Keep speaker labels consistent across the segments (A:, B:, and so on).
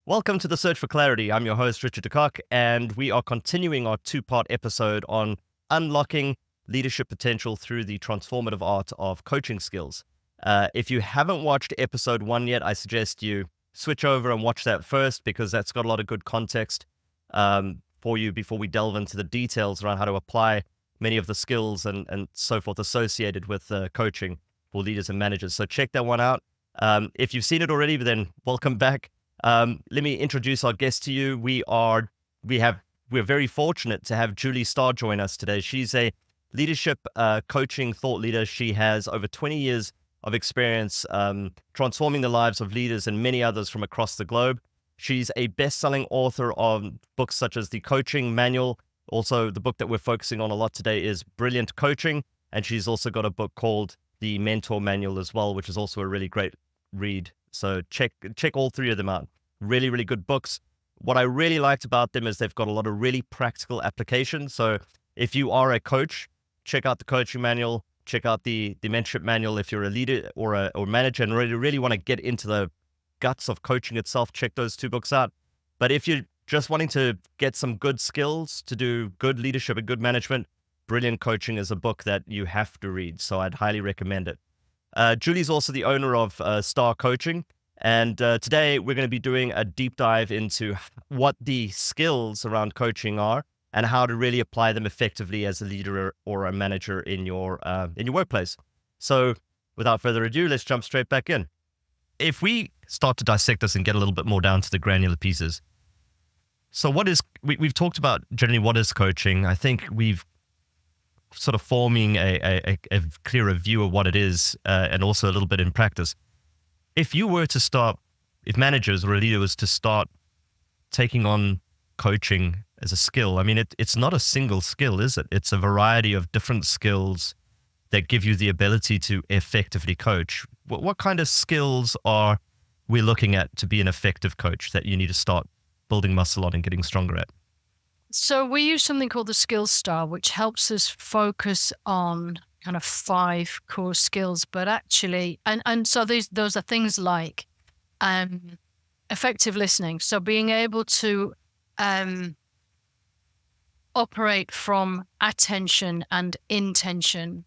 A: Welcome to The Search for Clarity. I'm your host, Richard DeCock, and we are continuing our two-part episode on unlocking leadership potential through the transformative art of coaching skills. If you haven't watched episode 1 yet, I suggest you switch over and watch that first because that's got a lot of good context for you before we delve into the details around how to apply many of the skills and so forth associated with coaching for leaders and managers. So check that one out. If you've seen it already, then welcome back. Let me introduce our guest to you. We're very fortunate to have Julie Starr join us today. She's a leadership coaching thought leader. She has over 20 years of experience transforming the lives of leaders and many others from across the globe. She's a best-selling author of books such as The Coaching Manual. Also, the book that we're focusing on a lot today is Brilliant Coaching. And she's also got a book called The Mentor Manual as well, which is also a really great read. So check all three of them out. Really, really good books. What I really liked about them is they've got a lot of really practical applications. So if you are a coach, check out the coaching manual, check out the mentorship manual. If you're a leader or a manager and really want to get into the guts of coaching itself, check those two books out. But if you're just wanting to get some good skills to do good leadership and good management, Brilliant Coaching is a book that you have to read. So I'd highly recommend it. Julie's also the owner of Starr Coaching. And today we're going to be doing a deep dive into what the skills around coaching are and how to really apply them effectively as a leader or a manager in your workplace. So without further ado, let's jump straight back in. If we start to dissect this and get a little bit more down to the granular pieces. So we've talked about generally what is coaching. I think we've sort of forming a clearer view of what it is and also a little bit in practice. If managers or a leader was to start taking on coaching as a skill, I mean, it's not a single skill, is it? It's a variety of different skills that give you the ability to effectively coach. What kind of skills are we looking at to be an effective coach that you need to start building muscle on and getting stronger at?
B: So we use something called the Skills Star, which helps us focus on kind of 5 core skills, but actually, and so those are things like effective listening. So being able to operate from attention and intention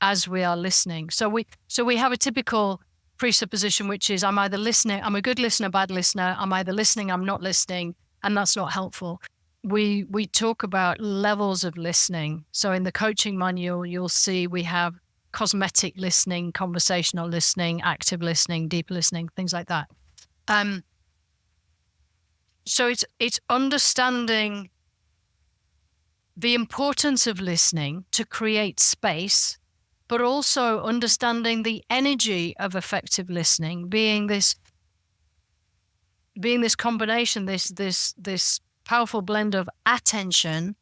B: as we are listening. So we have a typical presupposition, which is I'm either listening, I'm a good listener, bad listener. I'm either listening, I'm not listening, and that's not helpful. We talk about levels of listening. So in the coaching manual, you'll see we have cosmetic listening, conversational listening, active listening, deep listening, things like that. So it's understanding the importance of listening to create space, but also understanding the energy of effective listening, being this combination, this powerful blend of attention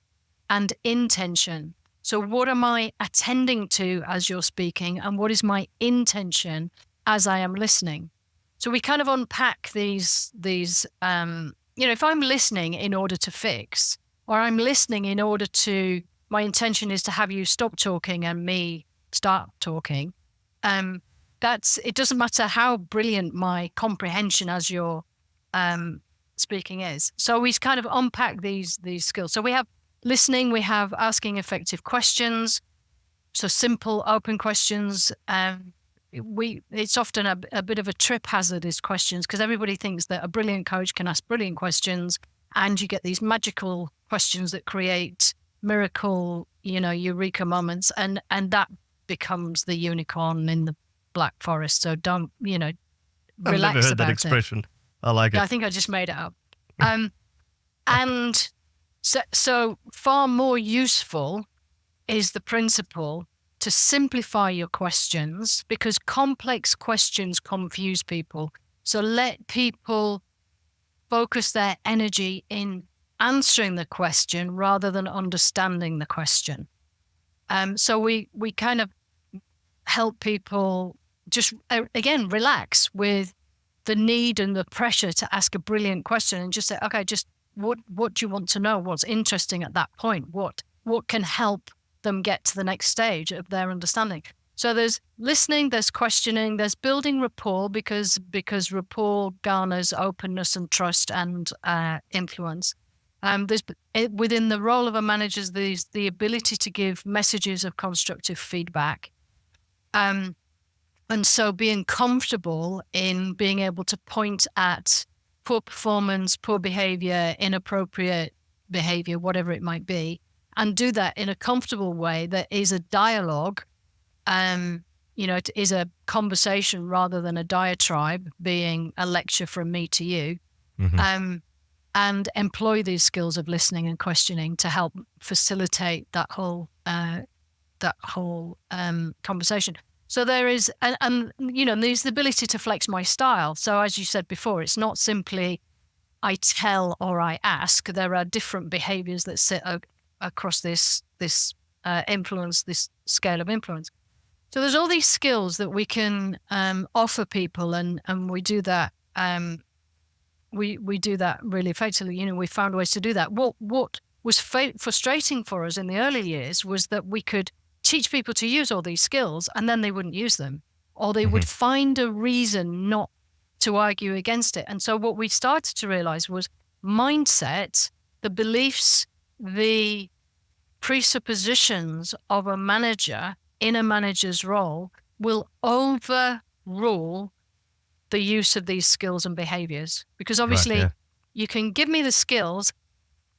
B: and intention. So what am I attending to as you're speaking, and what is my intention as I am listening? So we kind of unpack these if I'm listening in order to fix, or I'm listening in order to, my intention is to have you stop talking and me start talking. It doesn't matter how brilliant my comprehension as you're speaking is. So we kind of unpack these skills. So we have listening, we have asking effective questions, so simple open questions. It's often a bit of a trip hazard is questions, because everybody thinks that a brilliant coach can ask brilliant questions and you get these magical questions that create miracle, eureka moments, and that becomes the unicorn in the Black Forest. So don't, relax about it.
A: I've never heard that expression. I like it.
B: I think I just made it up. And so far more useful is the principle to simplify your questions, because complex questions confuse people. So let people focus their energy in answering the question rather than understanding the question. So we kind of help people just, again, relax with the need and the pressure to ask a brilliant question and just say, okay, just what do you want to know? What's interesting at that point? What can help them get to the next stage of their understanding? So there's listening, there's questioning, there's building rapport because rapport garners openness and trust and influence. There's within the role of a manager, there's the ability to give messages of constructive feedback. And so being comfortable in being able to point at poor performance, poor behavior, inappropriate behavior, whatever it might be, and do that in a comfortable way that is a dialogue. It is a conversation rather than a diatribe being a lecture from me to you.
A: Mm-hmm.
B: And employ these skills of listening and questioning to help facilitate that whole conversation. So there is, and there's the ability to flex my style. So as you said before, it's not simply I tell or I ask. There are different behaviors that sit across this influence, this scale of influence. So there's all these skills that we can offer people, and we do that. We do that really effectively. We found ways to do that. What was frustrating for us in the early years was that we could teach people to use all these skills and then they wouldn't use them, or they would find a reason not to argue against it. And so what we started to realize was mindset, the beliefs, the presuppositions of a manager in a manager's role will overrule the use of these skills and behaviors. Because obviously you can give me the skills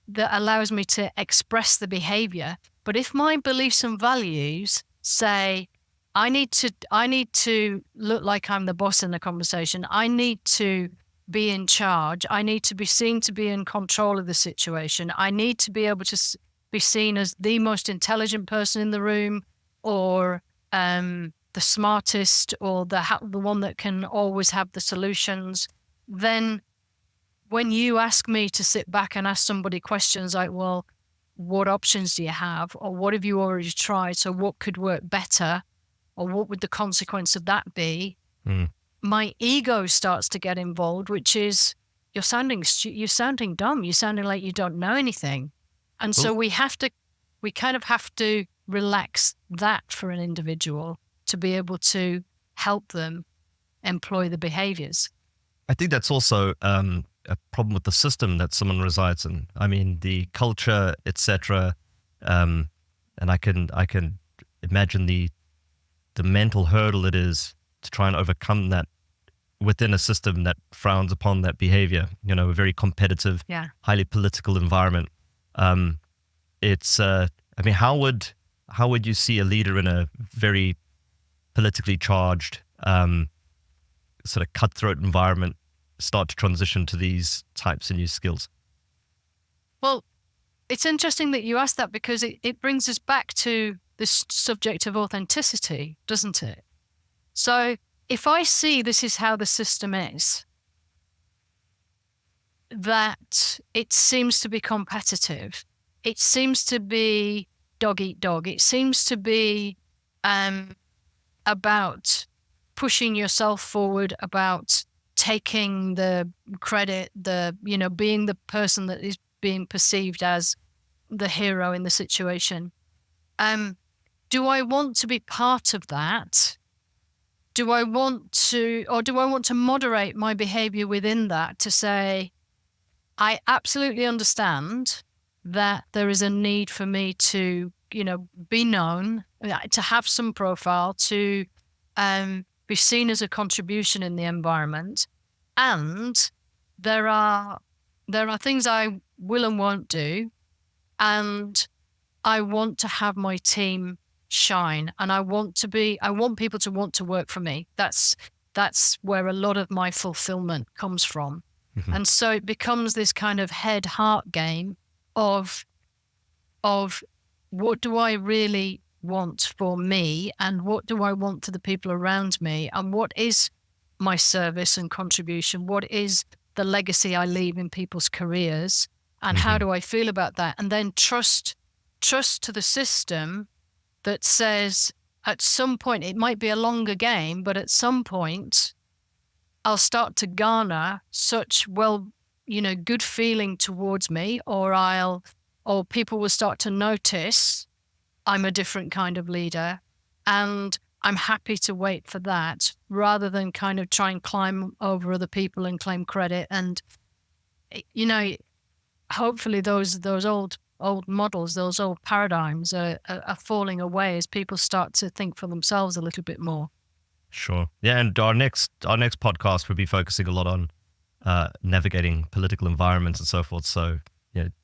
B: that allows me to express the behavior, but if my beliefs and values say I need to look like I'm the boss in the conversation, I need to be in charge, I need to be seen to be in control of the situation, I need to be able to be seen as the most intelligent person in the room, or the smartest, or the one that can always have the solutions, then when you ask me to sit back and ask somebody questions like, well, what options do you have? Or what have you already tried? So what could work better? Or what would the consequence of that be? My ego starts to get involved, which is you're sounding dumb. You're sounding like you don't know anything. And so we kind of have to relax that for an individual to be able to help them employ the behaviors.
A: I think that's also a problem with the system that someone resides in. I mean, the culture, etc. And I can imagine the mental hurdle it is to try and overcome that within a system that frowns upon that behavior. A very competitive, highly political environment. It's how would you see a leader in a very politically charged, sort of cutthroat environment start to transition to these types of new skills?
B: Well, it's interesting that you asked that, because it brings us back to this subject of authenticity, doesn't it? So if I see this is how the system is, that it seems to be competitive, it seems to be dog eat dog, it seems to be about pushing yourself forward, about taking the credit, being the person that is being perceived as the hero in the situation. Do I want to be part of that? Do I want to moderate my behavior within that to say, I absolutely understand that there is a need for me to, be known, to have some profile, to be seen as a contribution in the environment, and there are things I will and won't do, and I want to have my team shine, and I want people to want to work for me. That's where a lot of my fulfillment comes from. And so it becomes this kind of head-heart game of what do I really want for me, and what do I want for the people around me, and what is my service and contribution, what is the legacy I leave in people's careers, and how do I feel about that? And then trust to the system that says at some point, it might be a longer game, but at some point I'll start to garner such good feeling towards me, or people will start to notice I'm a different kind of leader, and I'm happy to wait for that rather than kind of try and climb over other people and claim credit. And, hopefully those old models, those old paradigms are falling away as people start to think for themselves a little bit more.
A: Sure. Yeah, and our next podcast will be focusing a lot on navigating political environments and so forth. So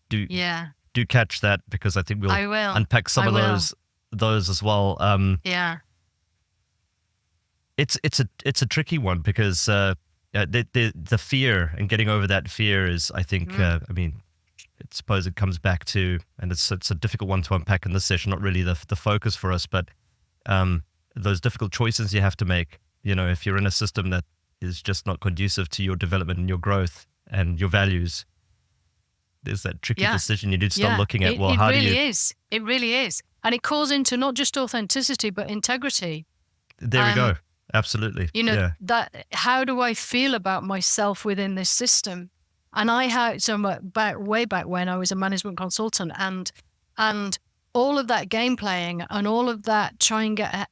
A: do catch that, because I think we'll unpack some of those as well. It's a tricky one, because the fear, and getting over that fear is, I think, I suppose it comes back to, and it's a difficult one to unpack in this session, not really the focus for us, but those difficult choices you have to make. If you're in a system that is just not conducive to your development and your growth and your values, there's that tricky decision you need to start looking at.
B: It really is. And it calls into not just authenticity, but integrity.
A: There we go. Absolutely.
B: That, how do I feel about myself within this system? And I had way back when I was a management consultant, and all of that game playing and all of that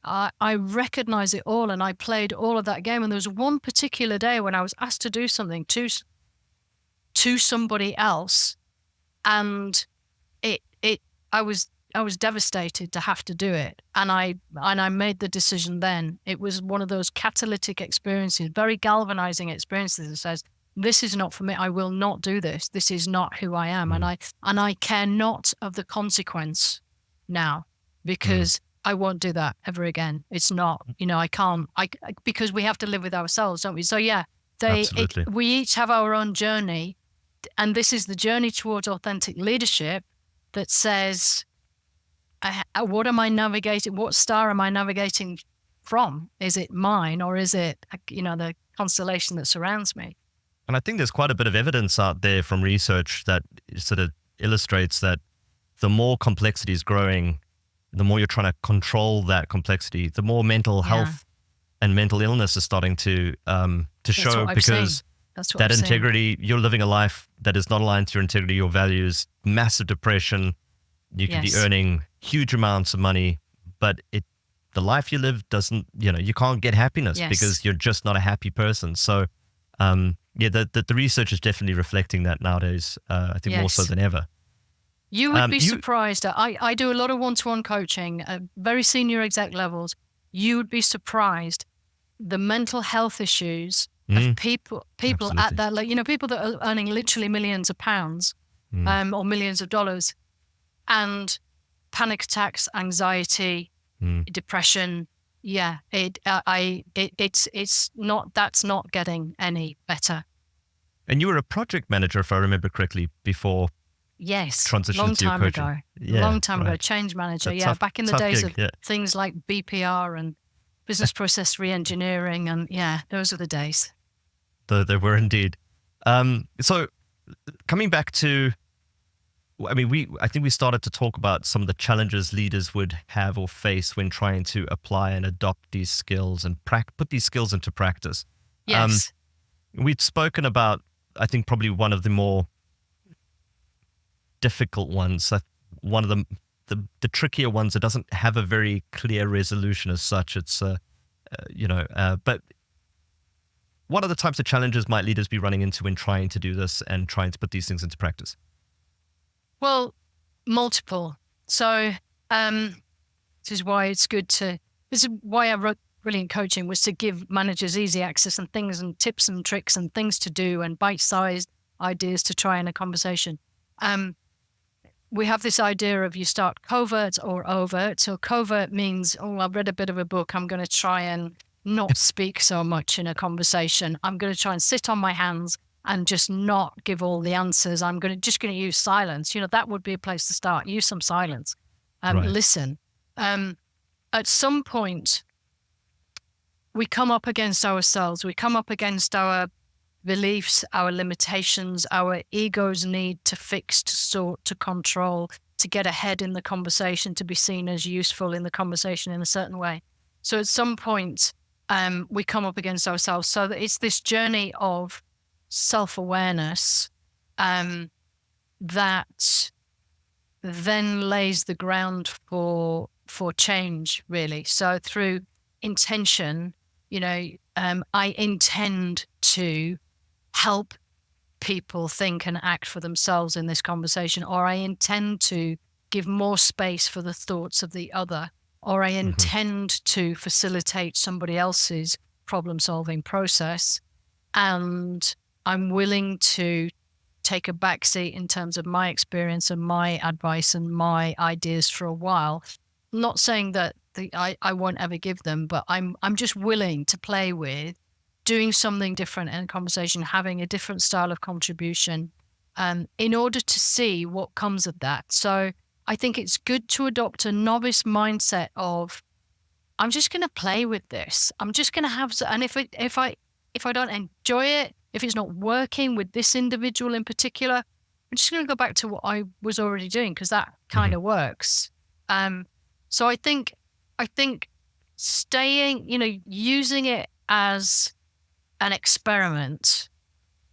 B: I recognize it all, and I played all of that game. And there was one particular day when I was asked to do something to somebody else, and I was devastated to have to do it. And I made the decision then. It was one of those catalytic experiences, very galvanizing experiences that says, this is not for me. I will not do this. This is not who I am. And I care not of the consequence now, because I won't do that ever again. It's not, I can't, because we have to live with ourselves, don't we? So we each have our own journey. And this is the journey towards authentic leadership that says, what am I navigating? What star am I navigating from? Is it mine, or is it, the constellation that surrounds me?
A: And I think there's quite a bit of evidence out there from research that sort of illustrates that the more complexity is growing, the more you're trying to control that complexity, the more mental health and mental illness is starting to show, because that integrity, you're living a life that is not aligned to your integrity, your values, massive depression. You can be earning huge amounts of money, but the life you live doesn't, you can't get happiness because you're just not a happy person. So, the research is definitely reflecting that nowadays. I think more so than ever.
B: You would be surprised. I do a lot of one-to-one coaching at very senior exec levels. You would be surprised the mental health issues of people at that, people that are earning literally millions of pounds or millions of dollars, and panic attacks, anxiety, depression. Yeah, it's not, that's not getting any better.
A: And you were a project manager, if I remember correctly, before transition to your coaching.
B: Long time ago, change manager. Back in the days of things like BPR and business process re-engineering, and those are the days.
A: They were indeed. So coming back to, I think we started to talk about some of the challenges leaders would have or face when trying to apply and adopt these skills and put these skills into practice.
B: Yes.
A: We've spoken about, I think, probably one of the more difficult ones, one of the trickier ones that doesn't have a very clear resolution as such. It's, but what other types of challenges might leaders be running into when trying to do this and trying to put these things into practice?
B: Well, multiple. So this is why I wrote Brilliant Coaching, was to give managers easy access and things and tips and tricks and things to do and bite-sized ideas to try in a conversation. We have this idea of you start covert or overt. So covert means, I've read a bit of a book, I'm going to try and not speak so much in a conversation. I'm going to try and sit on my hands and just not give all the answers. I'm just going to use silence. That would be a place to start. Use some silence. Listen. At some point, we come up against ourselves. We come up against our beliefs, our limitations, our ego's need to fix, to sort, to control, to get ahead in the conversation, to be seen as useful in the conversation in a certain way. So at some point, we come up against ourselves. So that it's this journey of self-awareness that then lays the ground for change, really. So through intention, I intend to help people think and act for themselves in this conversation, or I intend to give more space for the thoughts of the other, or I intend to facilitate somebody else's problem-solving process, and I'm willing to take a backseat in terms of my experience and my advice and my ideas for a while. Not saying that I won't ever give them, but I'm just willing to play with doing something different in a conversation, having a different style of contribution, in order to see what comes of that. So I think it's good to adopt a novice mindset of, I'm just going to play with this. I'm just going to have, and if I don't enjoy it, if it's not working with this individual in particular, I'm just going to go back to what I was already doing, because that kind of works. So I think staying, using it as an experiment,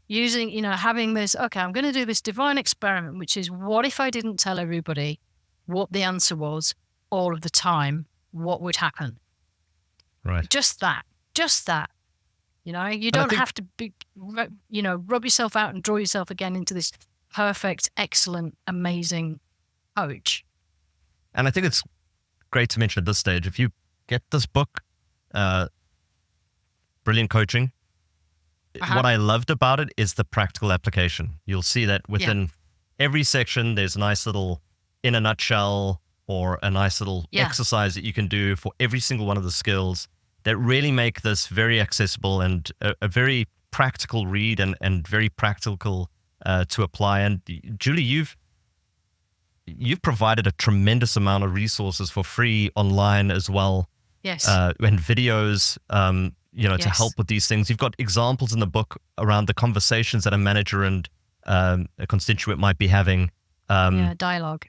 B: having this, okay, I'm going to do this divine experiment, which is, what if I didn't tell everybody what the answer was all of the time? What would happen?
A: Right.
B: Just that. You don't have to be, rub yourself out and draw yourself again into this perfect, excellent, amazing coach.
A: And I think it's great to mention at this stage, if you get this book, Brilliant Coaching, what I loved about it is the practical application. You'll see that within every section, there's a nice little, in a nutshell, or a nice little exercise that you can do for every single one of the skills that really make this very accessible and a very practical read, and very practical to apply. And Julie, you've provided a tremendous amount of resources for free online as well.
B: Yes.
A: And videos, to help with these things. You've got examples in the book around the conversations that a manager and a constituent might be having.
B: Dialogue.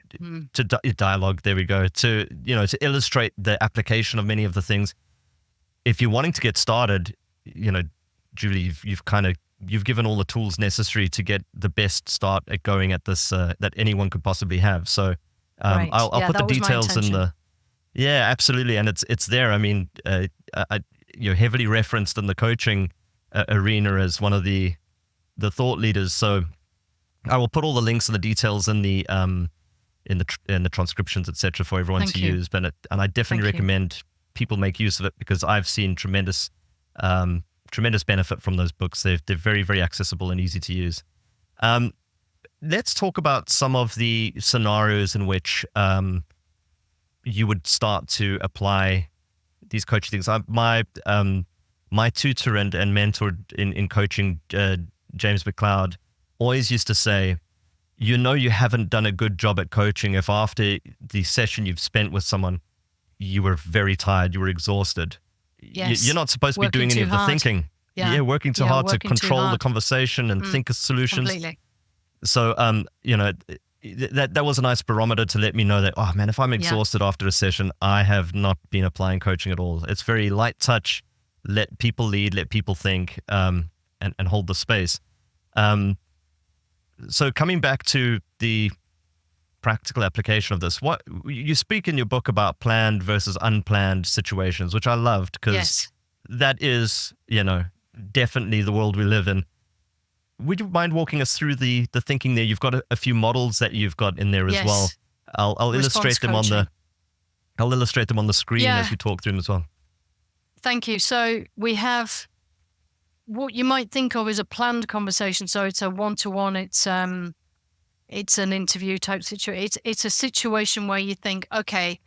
A: Dialogue, there we go. To illustrate the application of many of the things. If you're wanting to get started, Julie, you've given all the tools necessary to get the best start at going at this that anyone could possibly have. So I'll put the details in the. Yeah, absolutely, and it's there. I mean, you're heavily referenced in the coaching arena as one of the thought leaders. So I will put all the links and the details in the transcriptions, etc., for everyone to use. And I definitely recommend people make use of it, because I've seen tremendous benefit from those books. They're very, very accessible and easy to use. Let's talk about some of the scenarios in which you would start to apply these coaching things. My tutor and mentor in coaching, James McLeod, always used to say, you haven't done a good job at coaching if after the session you've spent with someone, you were very tired, you were exhausted.
B: Yes.
A: You're not supposed to be doing any of the thinking. Yeah, working too hard to control the conversation and think of solutions.
B: Completely.
A: So, that was a nice barometer to let me know that, oh man, if I'm exhausted after a session, I have not been applying coaching at all. It's very light touch, let people lead, let people think, and hold the space. So coming back to the practical application of this, what you speak in your book about planned versus unplanned situations, which I loved, because that is, definitely the world we live in. Would you mind walking us through the thinking there? You've got a few models that you've got in there as well. I'll illustrate them on the screen as we talk through them as well.
B: Thank you. So we have what you might think of as a planned conversation. So it's a one-to-one. It's an interview type situation. It's a situation where you think, okay,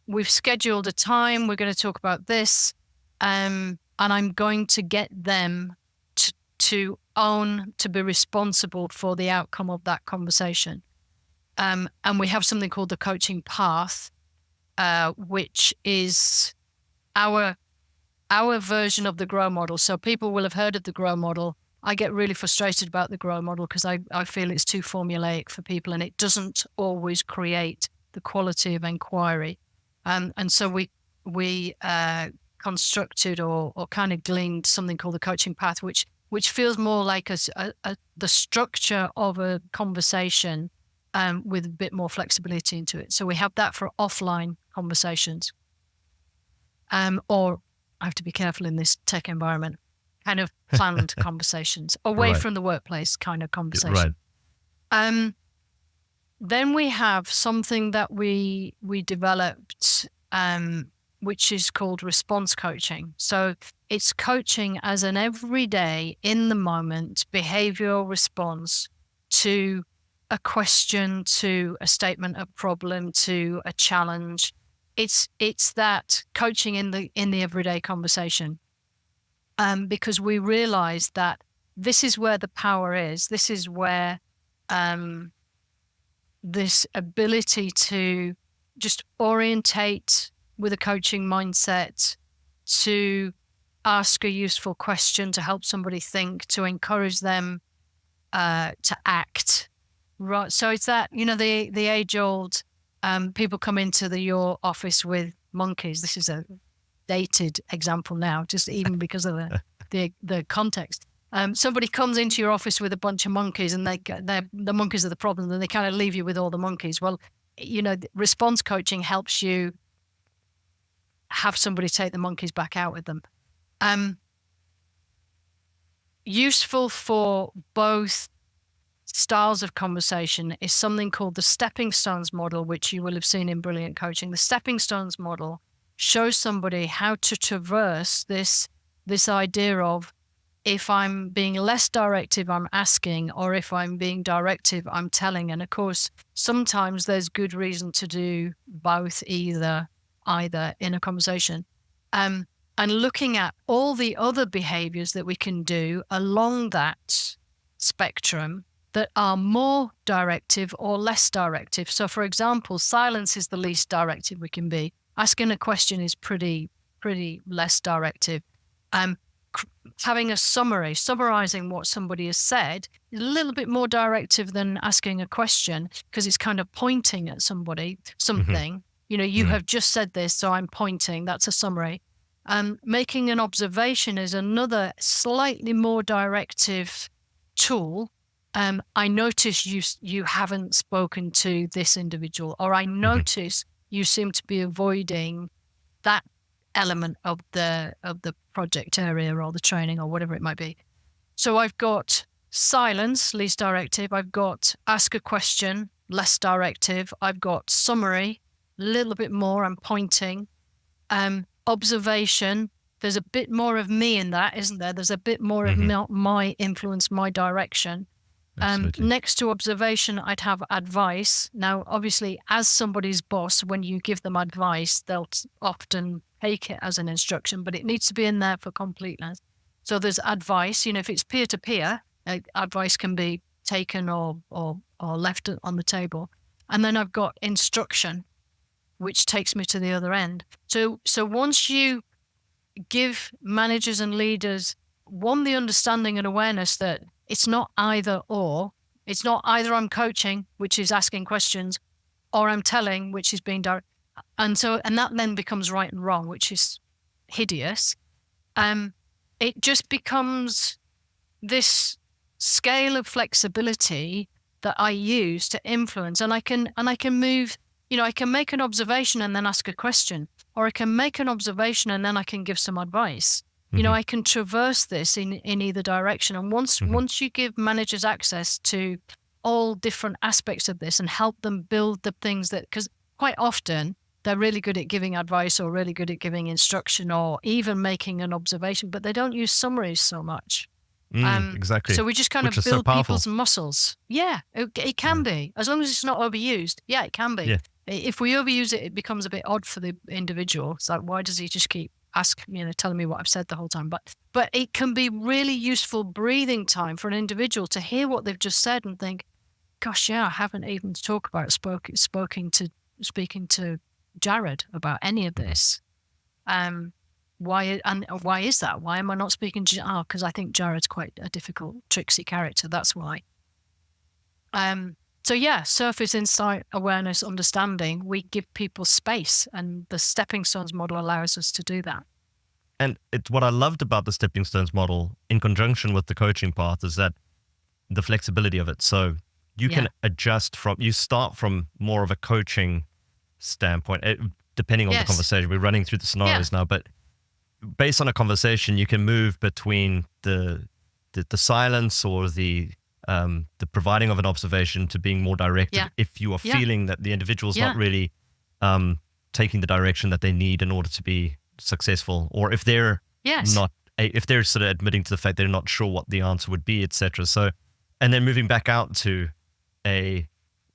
B: we've scheduled a time. We're going to talk about this, and I'm going to get them to be responsible for the outcome of that conversation. And we have something called the coaching path, which is our version of the GROW model. So people will have heard of the GROW model. I get really frustrated about the GROW model because I feel it's too formulaic for people, and it doesn't always create the quality of inquiry. And so we constructed or kind of gleaned something called the coaching path, which feels more like the structure of a conversation with a bit more flexibility into it. So we have that for offline conversations, or I have to be careful in this tech environment, kind of planned conversations, away
A: Right.
B: from the workplace kind of
A: Right.
B: conversation. Then we have something that we developed, which is called response coaching. So it's coaching as an everyday, in the moment, behavioral response to a question, to a statement of problem, to a challenge. It's that coaching in the everyday conversation, because we realize that this is where the power is. This is where this ability to just orientate with a coaching mindset, to ask a useful question, to help somebody think, to encourage them to act. Right. So it's that, the age old, people come into your office with monkeys. This is a dated example now, just even because of the context. Somebody comes into your office with a bunch of monkeys, and the monkeys are the problem, and they kind of leave you with all the monkeys. Well, response coaching helps you have somebody take the monkeys back out with them. Useful for both styles of conversation is something called the stepping stones model, which you will have seen in Brilliant Coaching. The stepping stones model shows somebody how to traverse this idea of, if I'm being less directive, I'm asking, or if I'm being directive, I'm telling. And of course, sometimes there's good reason to do both, either in a conversation. And looking at all the other behaviors that we can do along that spectrum that are more directive or less directive. So for example, silence is the least directive we can be. Asking a question is pretty less directive. Having a summary, summarizing what somebody has said, is a little bit more directive than asking a question, because it's kind of pointing at something. You have just said this, so I'm pointing. That's a summary. Making an observation is another slightly more directive tool. I notice you haven't spoken to this individual, or I notice you seem to be avoiding that element of the project area or the training or whatever it might be. So I've got silence, least directive. I've got ask a question, less directive. I've got summary, a little bit more, I'm pointing. Observation, there's a bit more of me in that, isn't there? There's a bit more of my influence, my direction. Next to observation, I'd have advice. Now, obviously, as somebody's boss, when you give them advice, they'll often take it as an instruction, but it needs to be in there for completeness. So there's advice. If it's peer-to-peer, advice can be taken or left on the table. And then I've got instruction, which takes me to the other end. So once you give managers and leaders, the understanding and awareness that it's not either or. It's not either I'm coaching, which is asking questions, or I'm telling, which is being direct. And that then becomes right and wrong, which is hideous. It just becomes this scale of flexibility that I use to influence, and I can move. I can make an observation and then ask a question, or I can make an observation and then I can give some advice. I can traverse this in either direction. And once you give managers access to all different aspects of this and help them build the things because quite often they're really good at giving advice or really good at giving instruction or even making an observation, but they don't use summaries so much.
A: Exactly.
B: So we just kind
A: Which
B: of
A: is so
B: build
A: powerful.
B: people's muscles. Yeah, it can be, as long as it's not overused. Yeah, it can be.
A: Yeah.
B: If we overuse it, it becomes a bit odd for the individual. It's like, why does he just keep telling me what I've said the whole time? But it can be really useful breathing time for an individual to hear what they've just said and think, gosh, yeah, I haven't even talked about speaking to Jared about any of this. Why is that? Why am I not speaking to because I think Jared's quite a difficult, tricksy character. That's why. So yeah, surface insight, awareness, understanding, we give people space, and the stepping stones model allows us to do that.
A: And what I loved about the stepping stones model in conjunction with the coaching path is that the flexibility of it. So you can adjust you start from more of a coaching standpoint, depending on the conversation. We're running through the scenarios now, but based on a conversation, you can move between the silence or the providing of an observation to being more directed
B: Yeah.
A: if you are
B: Yeah.
A: feeling that the individual's
B: Yeah.
A: not really taking the direction that they need in order to be successful, or if they're
B: Yes.
A: not, if they're sort of admitting to the fact they're not sure what the answer would be, etc. So, and then moving back out to a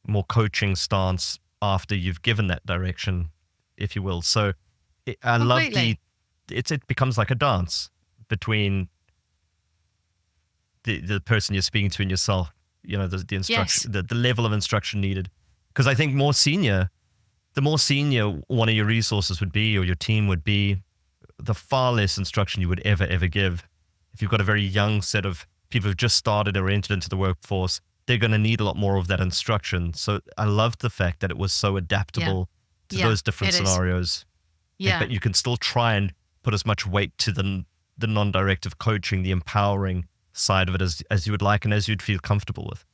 A: more coaching stance after you've given that direction, if you will. So I love
B: Completely.
A: it becomes like a dance between the person you're speaking to and yourself, the
B: Yes.
A: instruction, the level of instruction needed. Because I think the more senior one of your resources would be, or your team would be, the far less instruction you would ever give. If you've got a very young set of people who've just started or entered into the workforce, they're going to need a lot more of that instruction. So I loved the fact that it was so adaptable to
B: Yeah.
A: those different
B: It is.
A: scenarios.
B: Yeah.
A: But you can still try and put as much weight to the non-directive coaching, the empowering side of it as you would like and as you'd feel comfortable with.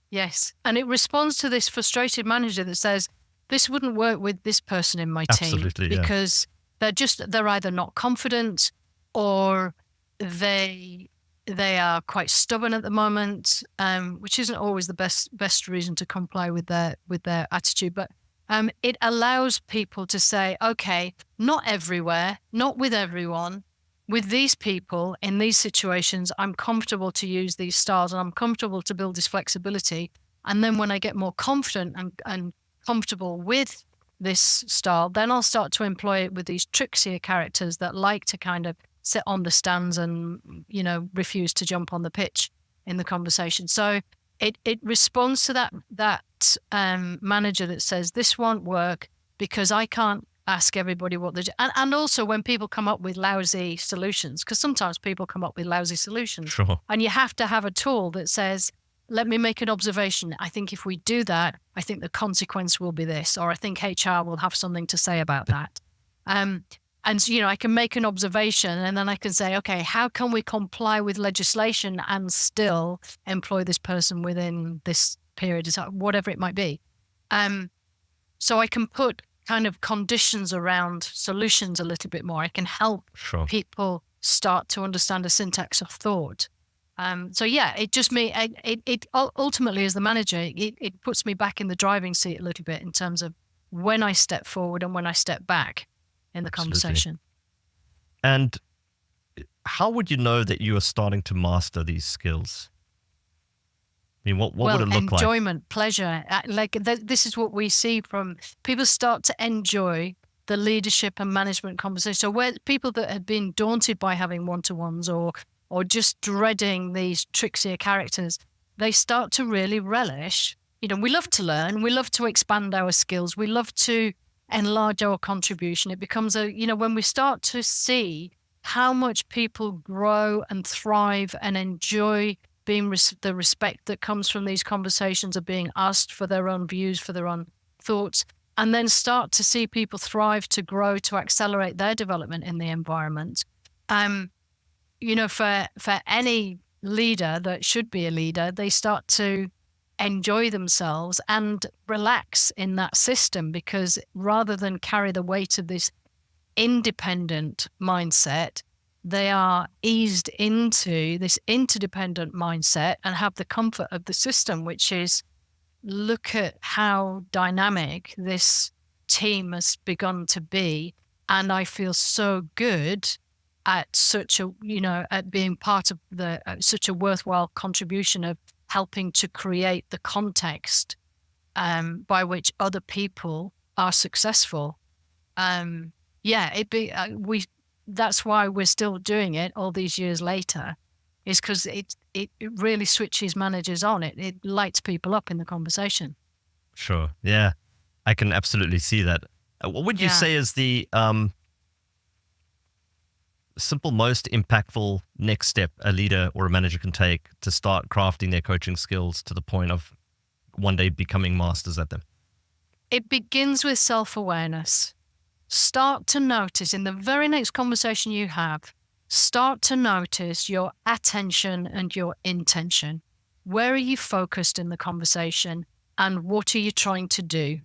B: Yes. And it responds to this frustrated manager that says, this wouldn't work with this person in my team.
A: Absolutely, yeah.
B: Because they're either not confident, or they are quite stubborn at the moment, which isn't always the best reason to comply with their attitude. But it allows people to say, okay, not everywhere, not with everyone, with these people in these situations, I'm comfortable to use these styles and I'm comfortable to build this flexibility. And then when I get more confident and comfortable with this style, then I'll start to employ it with these trixier characters that like to kind of sit on the stands and, refuse to jump on the pitch in the conversation. So it responds to that manager that says, this won't work because I can't ask everybody what they do. And also when people come up with lousy solutions, because sometimes people come up with lousy solutions.
A: Sure.
B: And you have to have a tool that says, let me make an observation. I think if we do that, I think the consequence will be this, or I think HR will have something to say about that. And, I can make an observation and then I can say, okay, how can we comply with legislation and still employ this person within this period, whatever it might be. So I can put kind of conditions around solutions a little bit more. I can help people start to understand a syntax of thought. It just it ultimately, as the manager, it puts me back in the driving seat a little bit in terms of when I step forward and when I step back in the conversation.
A: And how would you know that you are starting to master these skills? I mean, what would it look like?
B: Enjoyment, pleasure. This is what we see from people start to enjoy the leadership and management conversation. So where people that had been daunted by having one-to-ones or just dreading these trixier characters, they start to really relish. We love to learn. We love to expand our skills. We love to enlarge our contribution. It becomes when we start to see how much people grow and thrive and enjoy being the respect that comes from these conversations of being asked for their own views, for their own thoughts, and then start to see people thrive, to grow, to accelerate their development in the environment. For any leader that should be a leader, they start to enjoy themselves and relax in that system, because rather than carry the weight of this independent mindset, they are eased into this interdependent mindset and have the comfort of the system, which is, look at how dynamic this team has begun to be. And I feel so good at at being part of such a worthwhile contribution of helping to create the context by which other people are successful. That's why we're still doing it all these years later, is because it really switches managers on. It lights people up in the conversation.
A: Sure. Yeah, I can absolutely see that. What would you say is the simple, most impactful next step a leader or a manager can take to start crafting their coaching skills to the point of one day becoming masters at them?
B: It begins with self-awareness. Start to notice in the very next conversation you have, start to notice your attention and your intention. Where are you focused in the conversation and what are you trying to do?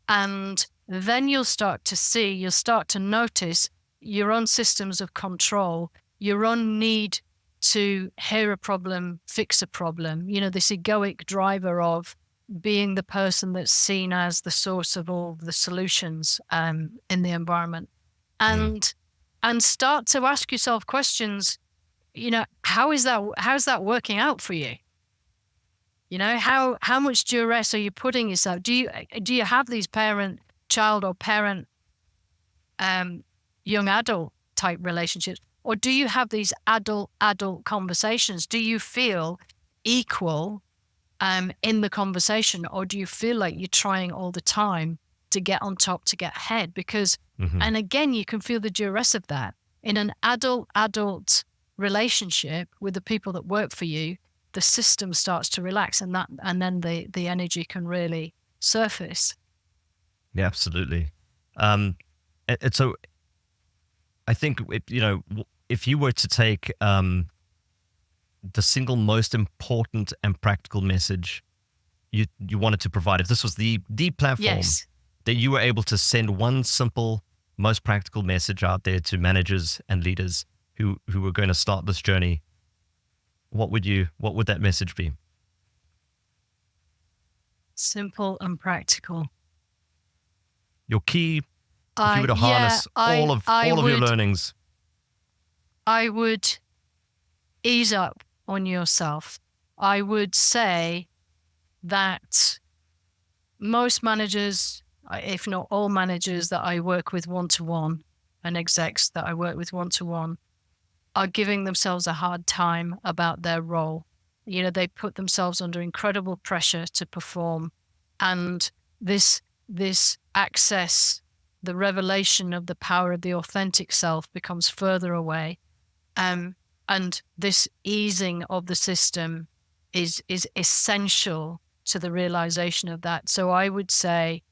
B: And then you'll start to notice your own systems of control, your own need to hear a problem, fix a problem, this egoic driver of being the person that's seen as the source of all the solutions in the environment. And start to ask yourself questions, how's that working out for you? How much duress are you putting yourself? Do you have these child or parent young adult type relationships, or do you have these adult conversations? Do you feel equal in the conversation, or do you feel like you're trying all the time to get on top, to get ahead? Because and again, you can feel the duress of that in an adult relationship with the people that work for you. The system starts to relax, and then the energy can really surface.
A: Yeah, absolutely. And so I think, if you were to take the single most important and practical message you wanted to provide, if this was the platform,
B: yes,
A: that you were able to send one simple, most practical message out there to managers and leaders who were going to start this journey, what would that message be?
B: Simple and practical.
A: Your key, if you were to harness all of your learnings.
B: I would ease up on yourself. I would say that most managers, if not all managers that I work with one-to-one, and execs that I work with one-to-one, are giving themselves a hard time about their role. They put themselves under incredible pressure to perform, and this access, the revelation of the power of the authentic self becomes further away. And this easing of the system is essential to the realization of that. So I would say,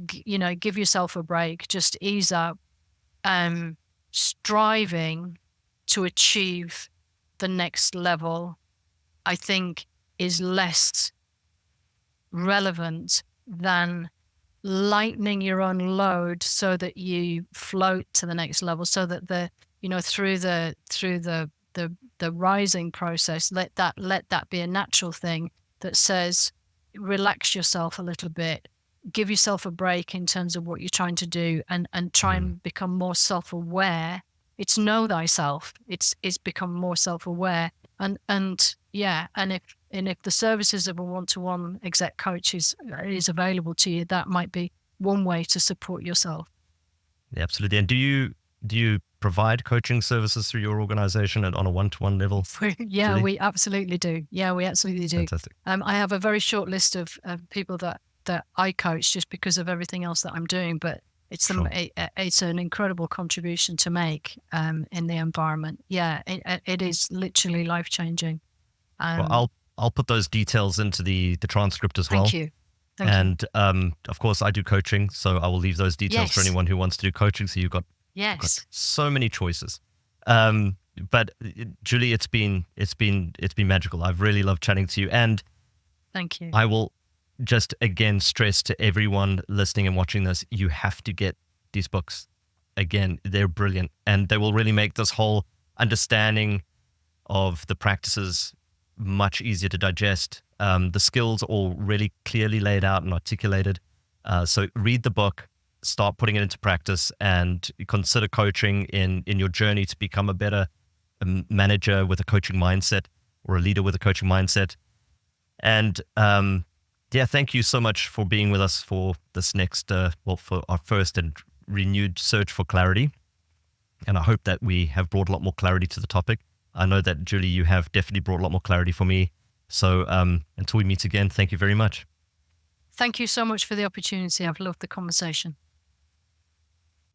B: give yourself a break, just ease up. Striving to achieve the next level, I think, is less relevant than lightening your own load so that you float to the next level, so that through the rising process, let that be a natural thing that says, relax yourself a little bit, give yourself a break in terms of what you're trying to do, and try and become more self-aware. It's know thyself. It's become more self-aware, and if the services of a one-to-one exec coach is available to you, that might be one way to support yourself.
A: Yeah, absolutely. And do you provide coaching services through your organization on a one-to-one level?
B: Yeah,
A: Julie?
B: we absolutely do. Yeah, we absolutely do.
A: Fantastic.
B: I have a very short list of people that I coach just because of everything else that I'm doing, but it's it's an incredible contribution to make in the environment. Yeah, it is literally life-changing.
A: Well, I'll put those details into the transcript as well.
B: Thank you. Thank you.
A: Of course, I do coaching, so I will leave those details for anyone who wants to do coaching. So you've got so many choices. But Julie, it's been magical. I've really loved chatting to you, and
B: thank you.
A: I will just again stress to everyone listening and watching this: you have to get these books. Again, they're brilliant, and they will really make this whole understanding of the practices much easier to digest. The skills all really clearly laid out and articulated. So read the book, start putting it into practice, and consider coaching in your journey to become a better manager with a coaching mindset, or a leader with a coaching mindset. And thank you so much for being with us for this next, for our first and renewed search for clarity. And I hope that we have brought a lot more clarity to the topic. I know that, Julie, you have definitely brought a lot more clarity for me. So until we meet again, thank you very much.
B: Thank you so much for the opportunity. I've loved the conversation.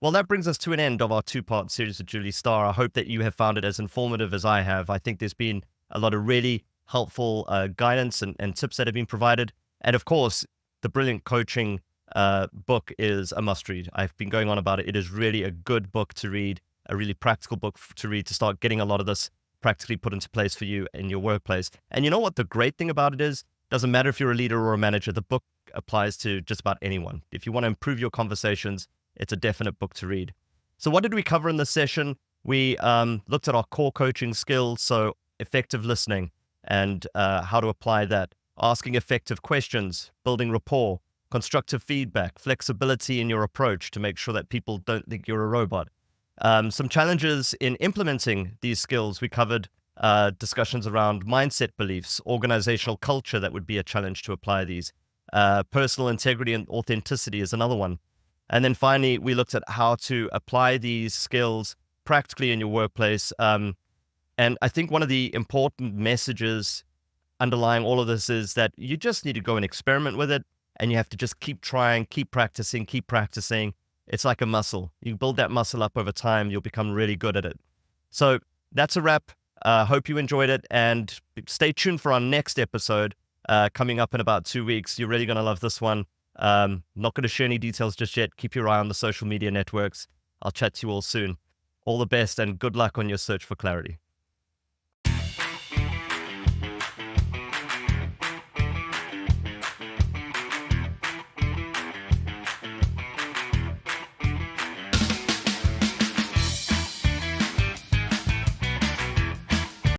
A: Well, that brings us to an end of our two-part series with Julie Starr. I hope that you have found it as informative as I have. I think there's been a lot of really helpful guidance and tips that have been provided. And of course, the brilliant coaching book is a must-read. I've been going on about it. It is really a good book to read, a really practical book to read to start getting a lot of this practically put into place for you in your workplace. And you know what the great thing about it is? Doesn't matter if you're a leader or a manager, the book applies to just about anyone. If you want to improve your conversations, it's a definite book to read. So what did we cover in this session? We looked at our core coaching skills, so effective listening and how to apply that, asking effective questions, building rapport, constructive feedback, flexibility in your approach to make sure that people don't think you're a robot. Some challenges in implementing these skills. We covered discussions around mindset beliefs, organizational culture that would be a challenge to apply these. Personal integrity and authenticity is another one. And then finally, we looked at how to apply these skills practically in your workplace. And I think one of the important messages underlying all of this is that you just need to go and experiment with it. And you have to just keep trying, keep practicing, keep practicing. It's like a muscle. You build that muscle up over time, you'll become really good at it. So that's a wrap. Hope you enjoyed it. And stay tuned for our next episode coming up in about 2 weeks. You're really going to love this one. Not going to share any details just yet. Keep your eye on the social media networks. I'll chat to you all soon. All the best and good luck on your search for clarity.